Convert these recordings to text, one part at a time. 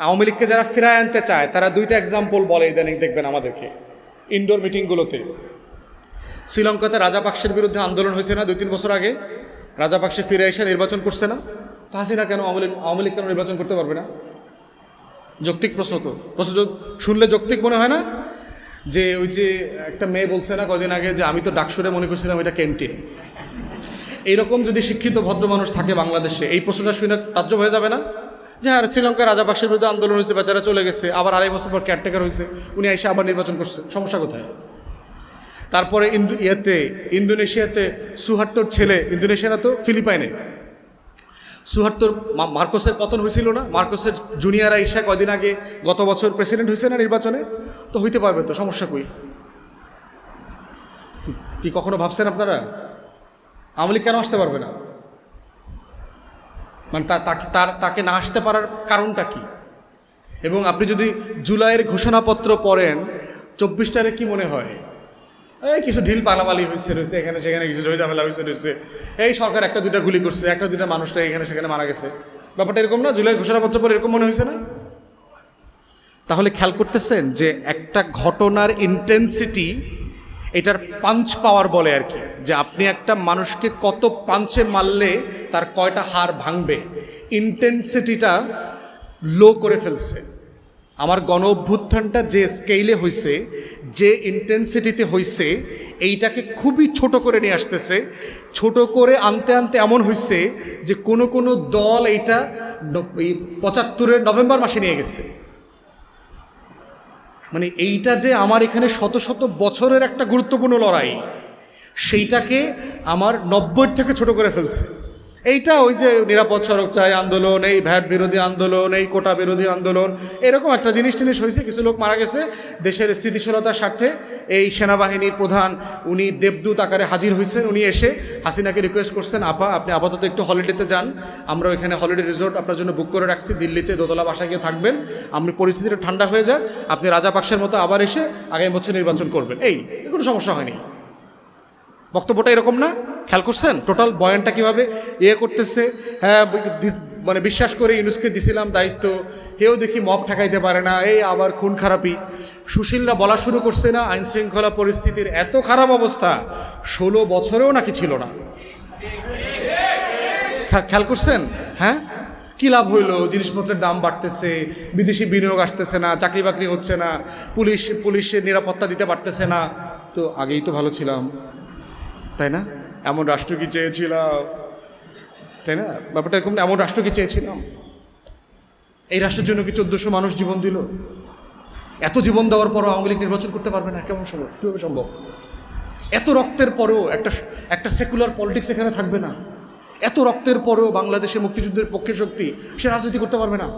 আওয়ামী লীগকে যারা ফিরায় আনতে চায় তারা দুইটা এক্সাম্পল বলে ইদানিং দেখবেন আমাদেরকে ইনডোর মিটিংগুলোতে। শ্রীলঙ্কাতে রাজাপাকসের বিরুদ্ধে আন্দোলন হয়েছে না 2-3 বছর আগে? রাজাপাকসে ফিরে এসে নির্বাচন করছে না? তো হাসিনা কেন আওয়ামী লীগ কেন নির্বাচন করতে পারবে না? যৌক্তিক প্রশ্ন তো। প্রশ্ন শুনলে যৌক্তিক মনে হয় না? যে ওই যে একটা মেয়ে বলছে না কদিন আগে যে আমি তো ডাকসুরে মনে করছিলাম এটা ক্যান্টিন। এইরকম যদি শিক্ষিত ভদ্র মানুষ থাকে বাংলাদেশে, এই প্রশ্নটা শুনে তাজ্জব হয়ে যাবে না? যে আর শ্রীলঙ্কায় রাজাপাকসের বিরুদ্ধে আন্দোলন হয়েছে, বেচারা চলে গেছে, আবার 2.5 বছর পর কেয়ারটেকার হয়েছে, উনি এসে আবার নির্বাচন করছে, সমস্যা কোথায়? তারপরে ইন্দোনেশিয়াতে সুহার্তোর ছেলে, ইন্দোনেশিয়া না তো ফিলিপাইনে, সুহার্তোর মার্কোসের পতন হয়েছিল না? মার্কোসের জুনিয়র আইসা কয়দিন আগে গত বছর প্রেসিডেন্ট হয়েছে না নির্বাচনে? তো হইতে পারবে তো, সমস্যা কই? কি কখনো ভাবছেন আপনারা আওয়ামী লীগ কেন আসতে পারবে না? মানে তাকে না আসতে পারার কারণটা কি? এবং আপনি যদি জুলাইয়ের ঘোষণাপত্র পড়েন 24 তারিখ কি মনে হয়? এই কিছু ঢিল পালাপালি রয়েছে এখানে সেখানে, কিছু ঝামেলা রয়েছে, এই সরকার 1-2টা গুলি করছে, 1-2টা মানুষটা এখানে সেখানে মারা গেছে, ব্যাপারটা এরকম না? জুলাইয়ের ঘোষণাপত্র পরে এরকম মনে হয়েছে না? তাহলে খেয়াল করতেছেন যে একটা ঘটনার ইন্টেন্সিটি, এটার পাঞ্চ পাওয়ার বলে আর কি, যে আপনি একটা মানুষকে কত পাঞ্চে মারলে তার কয়টা হাড় ভাঙবে, ইন্টেন্সিটিটা লো করে ফেলছে। আমার গণ অভ্যুত্থানটা যে স্কেলে হয়েছে, যে ইন্টেন্সিটিতে হয়েছে, এইটাকে খুবই ছোট করে নিয়ে আসতেছে। ছোট করে আনতে আনতে এমন হয়েছে যে কোনো কোনো দল এইটা 75-এর নভেম্বর মাসে নিয়ে গেছে। মানে এইটা যে আমার এখানে শত শত বছরের একটা গুরুত্বপূর্ণ লড়াই, সেইটাকে আমার 90 থেকে ছোট করে ফেলছে। এইটা ওই যে নিরাপদ সড়ক চাই আন্দোলন, এই ভ্যাট বিরোধী আন্দোলন, এই কোটা বিরোধী আন্দোলন, এরকম একটা জিনিস হয়েছে। কিছু লোক মারা গেছে দেশের স্থিতিশীলতার স্বার্থে। এই সেনাবাহিনীর প্রধান উনি দেবদূত আকারে হাজির হয়েছেন। উনি এসে হাসিনাকে রিকোয়েস্ট করছেন, আপা আপনি আপাতত একটু হলিডেতে যান, আমরা এখানে হলিডে রিসোর্ট আপনার জন্য বুক করে রাখছি দিল্লিতে, দোতলা বাসায় গিয়ে থাকবেন, আপনি পরিস্থিতিটা ঠান্ডা হয়ে যাক, আপনি রাজাপাকসের মতো আবার এসে আগামী বছর নির্বাচন করবেন। এই কোনো সমস্যা হয়নি। বক্তব্যটা এরকম না? খেয়াল করছেন টোটাল বয়ানটা কীভাবে করতেছে? হ্যাঁ, মানে বিশ্বাস করে ইউনুসকে দিছিলাম দায়িত্ব, হেও দেখি মব ঠেকাইতে পারে না, এই আবার খুন খারাপি। সুশীলরা বলা শুরু করছে না আইন শৃঙ্খলা পরিস্থিতির এত খারাপ অবস্থা 16 বছরেও নাকি ছিল না। খেয়াল করছেন? হ্যাঁ, কী লাভ হইলো? জিনিসপত্রের দাম বাড়তেছে, বিদেশি বিনিয়োগ আসতেছে না, চাকরি বাকরি হচ্ছে না, পুলিশের নিরাপত্তা দিতে পারতেছে না। তো আগেই তো ভালো ছিলাম, তাই না? এমন রাষ্ট্র কি চেয়েছিলাম, তাই না? ব্যাপারটা এরকম, এমন রাষ্ট্র কি চেয়েছিলাম? এই রাষ্ট্রের জন্য কি 1400 মানুষ জীবন দিল? এত জীবন দেওয়ার পরও আওয়ামী লীগ নির্বাচন করতে পারবে না? কেমন সম্ভব? কীভাবে সম্ভব? এত রক্তের পরও একটা সেকুলার পলিটিক্স এখানে থাকবে না? এত রক্তের পরও বাংলাদেশে মুক্তিযুদ্ধের পক্ষে শক্তি সে রাজনীতি করতে পারবে না?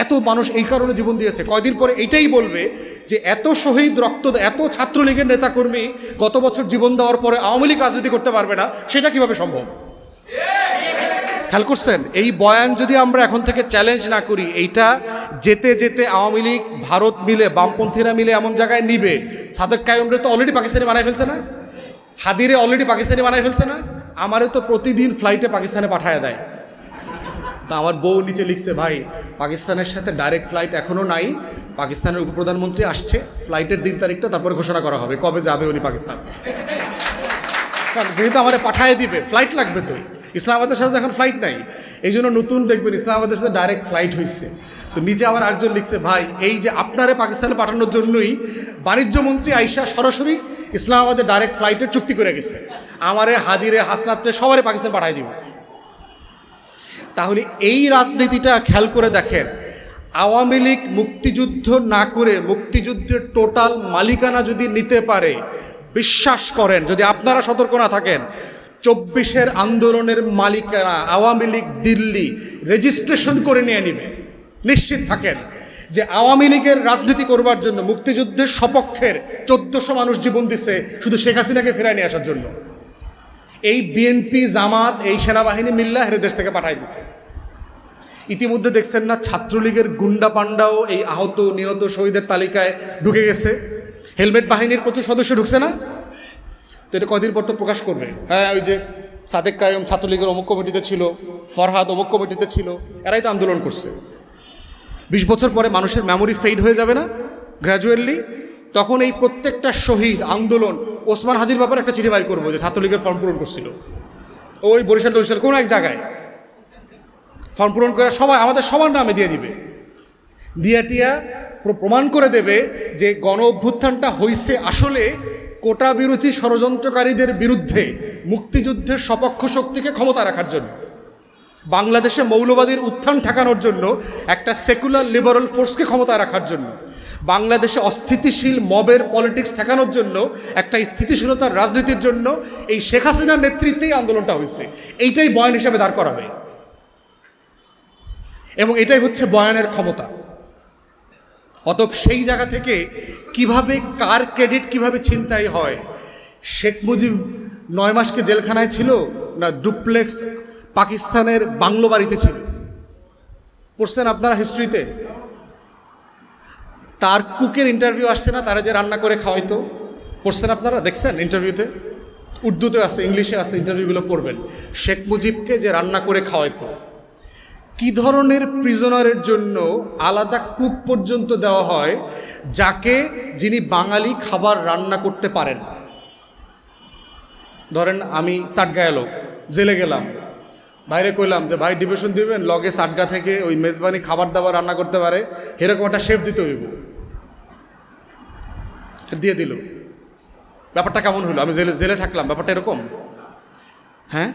এত মানুষ এই কারণে জীবন দিয়েছে, কয়দিন পরে এইটাই বলবে যে এত শহীদ রক্ত, এত ছাত্রলীগের নেতাকর্মী গত বছর জীবন দেওয়ার পরে আওয়ামী লীগ রাজনীতি করতে পারবে না? সেটা কিভাবে সম্ভব? খেয়াল করছেন? এই বয়ান যদি আমরা এখন থেকে চ্যালেঞ্জ না করি, এইটা যেতে যেতে আওয়ামী লীগ, ভারত মিলে, বামপন্থীরা মিলে এমন জায়গায় নিবে, সাদেক কায়ুমরে তো অলরেডি পাকিস্তানি বানাই ফেলছে না? হাদিরে অলরেডি পাকিস্তানি বানাই ফেলছে না? আমারও তো প্রতিদিন ফ্লাইটে পাকিস্তানে পাঠায় দেয়। তা আমার বউ নিচে লিখছে, ভাই পাকিস্তানের সাথে ডাইরেক্ট ফ্লাইট এখনও নাই, পাকিস্তানের উপপ্রধানমন্ত্রী আসছে, ফ্লাইটের দিন তারিখটা তারপরে ঘোষণা করা হবে কবে যাবে উনি পাকিস্তান। যেহেতু আমার পাঠায় দিবে, ফ্লাইট লাগবে তো। ইসলামাবাদের সাথে এখন ফ্লাইট নাই, এই জন্য নতুন দেখবেন ইসলামাবাদের সাথে ডাইরেক্ট ফ্লাইট হয়েছে। তো নিচে আবার আরেকজন লিখছে, ভাই এই যে আপনারে পাকিস্তানে পাঠানোর জন্যই বাণিজ্যমন্ত্রী আইসা সরাসরি ইসলামাবাদে ডাইরেক্ট ফ্লাইটের চুক্তি করে গেছে, আমারে, হাদিরে, হাসনাতরে সবারে পাকিস্তান পাঠাই দিব। তাহলে এই রাজনীতিটা খেয়াল করে দেখেন, আওয়ামী লীগ মুক্তিযুদ্ধ না করে মুক্তিযুদ্ধের টোটাল মালিকানা যদি নিতে পারে, বিশ্বাস করেন যদি আপনারা সতর্ক না থাকেন, 24-এর আন্দোলনের মালিকানা আওয়ামী লীগ দিল্লি রেজিস্ট্রেশন করে নিয়ে নিবে। নিশ্চিত থাকেন যে আওয়ামী লীগের রাজনীতি করবার জন্য মুক্তিযুদ্ধের সপক্ষের 1400 মানুষ জীবন দিছে শুধু শেখ হাসিনাকে ফেরায় নিয়ে আসার জন্য। এই বিএনপি, জামাত, এই সেনাবাহিনী মিল্লা হেরে দেশ থেকে পাঠাই দিছে। ইতিমধ্যে দেখছেন না ছাত্রলীগের গুন্ডা পান্ডাও এই আহত নিহত শহীদের তালিকায় ঢুকে গেছে। হেলমেট বাহিনীর প্রচুর সদস্য ঢুকছে না? তো এটা কয়দিন পর তো প্রকাশ করবে। হ্যাঁ, ওই যে সাদেক কায়ুম ছাত্রলীগের অমুক কমিটিতে ছিল, ফরহাদ অমুক কমিটিতে ছিল, এরাই তো আন্দোলন করছে। 20 বছর পরে মানুষের মেমোরি ফেড হয়ে যাবে না গ্র্যাজুয়ালি? তখন এই প্রত্যেকটা শহীদ আন্দোলন, ওসমান হাদির ব্যাপারে একটা চিঠি বাইর করবো যে ছাত্রলীগের ফর্ম পূরণ করছিল ওই বরিশাল কোনো এক জায়গায় ফর্ম পূরণ করে সবাই আমাদের সবার নামে দিয়ে দিবে, টিয়া প্রমাণ করে দেবে যে গণ অভ্যুত্থানটা হইছে আসলে কোটা বিরোধী ষড়যন্ত্রকারীদের বিরুদ্ধে মুক্তিযুদ্ধের সপক্ষ শক্তিকে ক্ষমতা রাখার জন্য, বাংলাদেশে মৌলবাদীর উত্থান ঠেকানোর জন্য, একটা সেকুলার লিবারাল ফোর্সকে ক্ষমতা রাখার জন্য, বাংলাদেশে অস্থিতিশীল মবের পলিটিক্স ঠেকানোর জন্য, একটা স্থিতিশীলতার রাজনীতির জন্য এই শেখ হাসিনার নেতৃত্বেই আন্দোলনটা হয়েছে। এইটাই বয়ান হিসাবে দাঁড় করাবে এবং এটাই হচ্ছে বয়ানের ক্ষমতা। অতএব সেই জায়গা থেকে কিভাবে কার ক্রেডিট কিভাবে ছিনতাই হয়, শেখ মুজিব 9 মাসকে জেলখানায় ছিল না ডুপ্লেক্স পাকিস্তানের বাংলো বাড়িতে ছিল? পড়ছেন আপনারা হিস্ট্রিতে? তার কুকের ইন্টারভিউ আসছে না, তারা যে রান্না করে খাওয়াইতো, পড়ছেন আপনারা? দেখছেন ইন্টারভিউতে? উর্দুতে আছে, ইংলিশে আছে, ইন্টারভিউগুলো পড়বেন। শেখ মুজিবকে যে রান্না করে খাওয়াইতো, কি ধরনের প্রিজনারের জন্য আলাদা কুক পর্যন্ত দেওয়া হয় যিনি বাঙালি খাবার রান্না করতে পারেন। ধরেন আমি সাটগাঁয়ে লোক, জেলে গেলাম, বাইরে কইলাম যে ভাই ডিভিশন দিবেন, লগে সাটগা থেকে ওই মেজবানি খাবার দাবার রান্না করতে পারে, এরকম একটা শেফ দিতে হইব, দিয়ে দিল। ব্যাপারটা কেমন হলো? আমি জেলে থাকলাম, ব্যাপারটা এরকম? হ্যাঁ,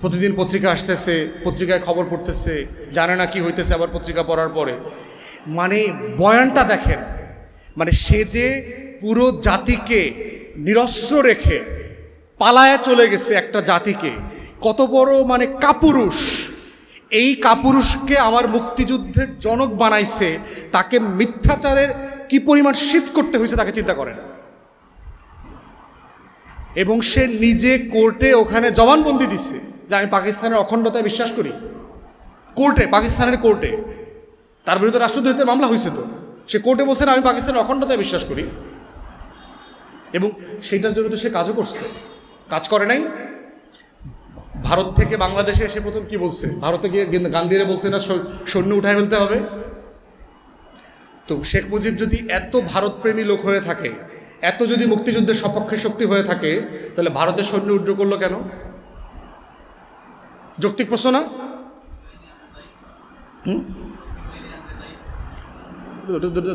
প্রতিদিন পত্রিকা আসতেছে, পত্রিকায় খবর পড়তেছে, জানে না কি হইতেছে আবার পত্রিকা পড়ার পরে। মানে বয়ানটা দেখেন, মানে সে যে পুরো জাতিকে নিরস্ত্র রেখে পালায়া চলে গেছে একটা জাতিকে, কত বড় মানে কাপুরুষ। এই কাপুরুষকে আমার মুক্তিযুদ্ধের জনক বানাইছে, তাকে মিথ্যাচারের কি পরিমাণ শিফট করতে হয়েছে তাকে চিন্তা করেন। এবং সে নিজে কোর্টে ওখানে জবানবন্দি দিছে যে আমি পাকিস্তানের অখণ্ডতায় বিশ্বাস করি। কোর্টে, পাকিস্তানের কোর্টে তার বিরুদ্ধে রাষ্ট্রদ্রোহিতার মামলা হয়েছে, তো সে কোর্টে বলছে আমি পাকিস্তানের অখণ্ডতায় বিশ্বাস করি। এবং সেইটার জন্য তো সে কাজও করছে, কাজ করে নাই। ভারত থেকে বাংলাদেশে এসে প্রথম কি বলছে? ভারতে গিয়ে গান্ধীরে বলছে না সৈন্য উঠায় ফেলতে হবে। তো শেখ মুজিব যদি এত ভারতপ্রেমী লোক হয়ে থাকে, এত যদি মুক্তিযুদ্ধের সপক্ষে শক্তি হয়ে থাকে, তাহলে ভারতের সৈন্য উড্র করলো কেন? যৌক্তিক প্রশ্ন না?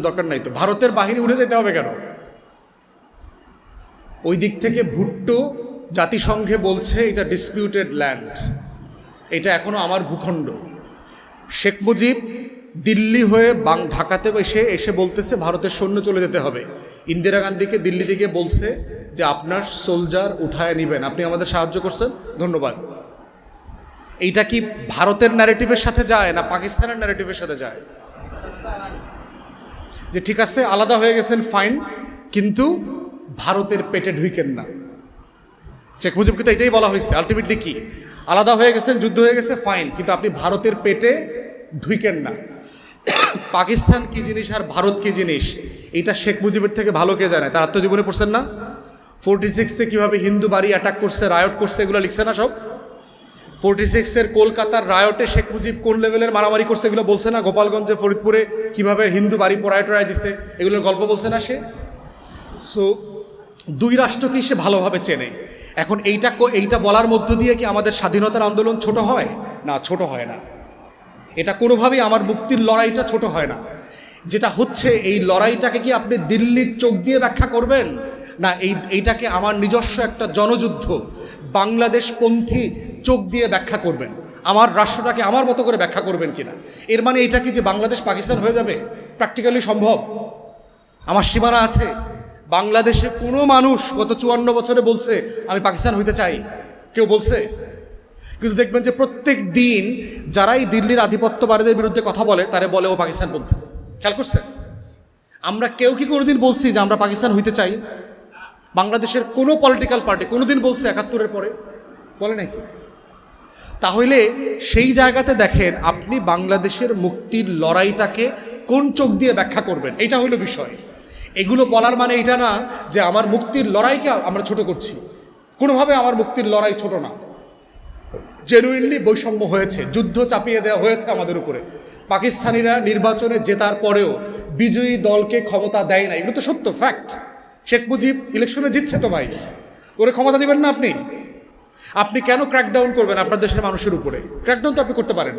দরকার নাই তো, ভারতের বাহিনী উঠে যেতে হবে কেন? ওই দিক থেকে ভুট্টো জাতিসংঘে বলছে এটা ডিসপিউটেড ল্যান্ড, এটা এখনো আমার ভূখণ্ড। শেখ মুজিব দিল্লি হয়ে ঢাকাতে এসে বলতেছে ভারতের সৈন্য চলে যেতে হবে। ইন্দিরা গান্ধীকে দিল্লি থেকে বলছে যে আপনার সোলজার উঠায় নেবেন, আপনি আমাদের সাহায্য করছেন, ধন্যবাদ। এইটা কি ভারতের ন্যারেটিভের সাথে যায় না পাকিস্তানের ন্যারেটিভের সাথে যায়? যে ঠিক আছে আলাদা হয়ে গেছেন ফাইন, কিন্তু ভারতের পেটে ঢুইকেন না। শেখ মুজিবকে তো এটাই বলা হয়েছে আলটিমেটলি, কি আলাদা হয়ে গেছেন, যুদ্ধ হয়ে গেছে, ফাইন, কিন্তু আপনি ভারতের পেটে ঢুইকেন না। পাকিস্তান কি জিনিস আর ভারত কি জিনিস, এটা শেখ মুজিবের থেকে ভালো কে জানে? তার আত্মজীবনে পড়ছেন না? 46-এ কীভাবে হিন্দু বাড়ি অ্যাটাক করছে, রায়ট করছে, এগুলো লিখছে না সব? 46-এর কলকাতার রায়টে শেখ মুজিব কোন লেভেলের মারামারি করছে এগুলো বলছে না? গোপালগঞ্জে, ফরিদপুরে কীভাবে হিন্দু বাড়ি পড়ায় টড়ায় দিছে, এগুলোর গল্প বলছে না সে? সো দুই রাষ্ট্রকেই সে ভালোভাবে চেনে। এখন এইটা বলার মধ্য দিয়ে কি আমাদের স্বাধীনতার আন্দোলন ছোট হয়? না, ছোট হয় না। এটা কোনোভাবেই আমার মুক্তির লড়াইটা ছোট হয় না। যেটা হচ্ছে এই লড়াইটাকে কি আপনি দিল্লির চোখ দিয়ে ব্যাখ্যা করবেন, না এইটাকে আমার নিজস্ব একটা জনযুদ্ধ বাংলাদেশপন্থী চোখ দিয়ে ব্যাখ্যা করবেন? আমার রাষ্ট্রটাকে আমার মতো করে ব্যাখ্যা করবেন কিনা? এর মানে এটা কি যে বাংলাদেশ পাকিস্তান হয়ে যাবে? প্র্যাকটিক্যালি সম্ভব? আমার সীমানা আছে। বাংলাদেশে কোনো মানুষ গত 54 বছরে বলছে আমি পাকিস্তান হইতে চাই? কেউ বলছে? কিন্তু দেখবেন যে প্রত্যেক দিন যারাই দিল্লির আধিপত্যবাদীদের বিরুদ্ধে কথা বলে তারা বলে ও পাকিস্তানপন্থী। খেয়াল করছেন? আমরা কেউ কি কোনোদিন বলছি যে আমরা পাকিস্তান হইতে চাই? বাংলাদেশের কোনো পলিটিক্যাল পার্টি কোনোদিন বলছে 71-এর পরে? বলে নাই তো। তাহলে সেই জায়গাতে দেখেন আপনি বাংলাদেশের মুক্তির লড়াইটাকে কোন চোখ দিয়ে ব্যাখ্যা করবেন, এটা হলো বিষয়। এগুলো বলার মানে এটা না যে আমার মুক্তির লড়াইকে আমরা ছোট করছি। কোনোভাবে আমার মুক্তির লড়াই ছোট না। জেনুইনলি বৈষম্য হয়েছে, যুদ্ধ চাপিয়ে দেওয়া হয়েছে আমাদের উপরে, পাকিস্তানিরা নির্বাচনে জেতার পরেও বিজয়ী দলকে ক্ষমতা দেয় না, এগুলো তো সত্য ফ্যাক্ট। শেখ মুজিব ইলেকশনে জিতছে তো ভাই, ওরে ক্ষমতা দিবেন না আপনি? আপনি কেন ক্র্যাকডাউন করবেন আপনার দেশের মানুষের উপরে? ক্র্যাকডাউন তো আপনি করতে পারেন।